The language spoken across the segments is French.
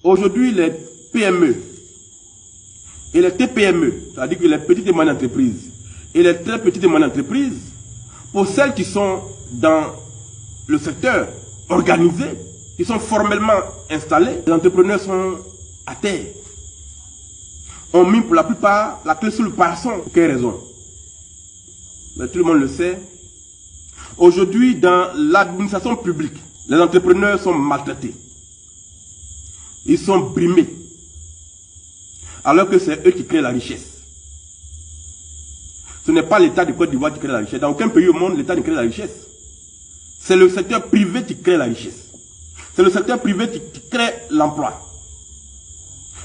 Aujourd'hui, les PME et les TPME, c'est-à-dire que les petites et moyennes entreprises et les très petites et moyennes entreprises, pour celles qui sont dans le secteur organisé, qui sont formellement installés, les entrepreneurs sont à terre. On met pour la plupart la clé sous le paillasson. Pour quelle raison? Mais tout le monde le sait. Aujourd'hui, dans l'administration publique, les entrepreneurs sont maltraités. Ils sont brimés. Alors que c'est eux qui créent la richesse. Ce n'est pas l'État de Côte d'Ivoire qui crée la richesse. Dans aucun pays au monde, l'État ne crée la richesse. C'est le secteur privé qui crée la richesse. C'est le secteur privé qui crée l'emploi.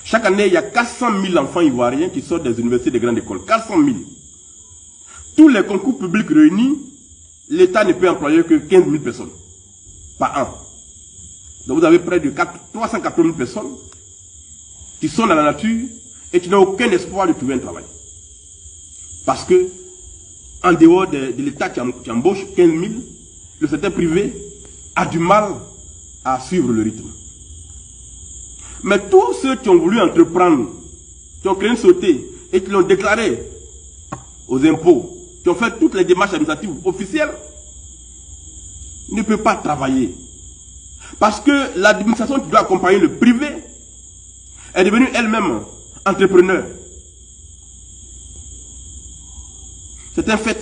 Chaque année, il y a 400 000 enfants ivoiriens qui sortent des universités de grandes écoles. 400 000. Tous les concours publics réunis, l'État ne peut employer que 15 000 personnes par an. Donc vous avez près de 380 000 personnes qui sont dans la nature et qui n'ont aucun espoir de trouver un travail. Parce que, en dehors de l'État qui embauche 15 000, le secteur privé a du mal à suivre le rythme. Mais tous ceux qui ont voulu entreprendre, qui ont créé une société et qui l'ont déclaré aux impôts, qui ont fait toutes les démarches administratives officielles, ne peuvent pas travailler. Parce que l'administration qui doit accompagner le privé est devenue elle-même entrepreneur. C'est un fait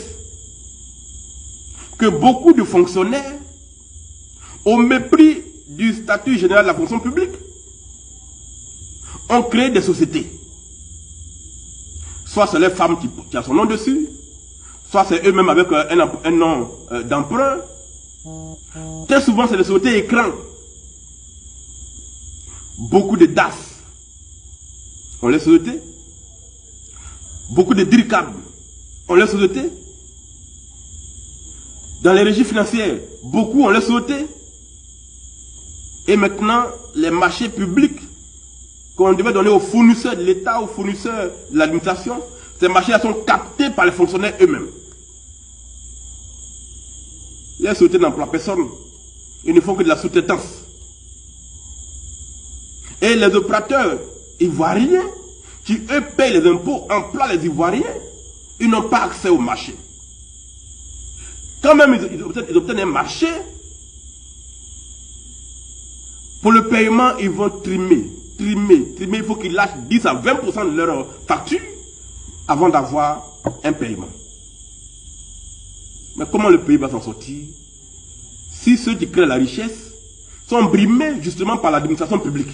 que beaucoup de fonctionnaires, au mépris du statut général de la fonction publique, ont créé des sociétés. Soit c'est les femmes qui ont son nom dessus, soit c'est eux-mêmes avec un nom d'emprunt. Très souvent, c'est des sociétés écrans. Beaucoup de DAS ont les sociétés. Beaucoup de DIRCAB ont les sociétés. Dans les régies financières, beaucoup ont les sociétés. Et maintenant, les marchés publics qu'on devait donner aux fournisseurs de l'État, aux fournisseurs de l'administration, ces marchés-là sont captés par les fonctionnaires eux-mêmes. Les sociétés n'emploient personne. Ils ne font que de la sous-traitance. Et les opérateurs ivoiriens, qui eux payent les impôts, emploient les Ivoiriens, ils n'ont pas accès au marché. Quand même ils obtiennent un marché, pour le paiement, ils vont trimer. Il faut qu'ils lâchent 10 à 20% de leur facture avant d'avoir un paiement. Mais comment le pays va s'en sortir si ceux qui créent la richesse sont brimés justement par l'administration publique?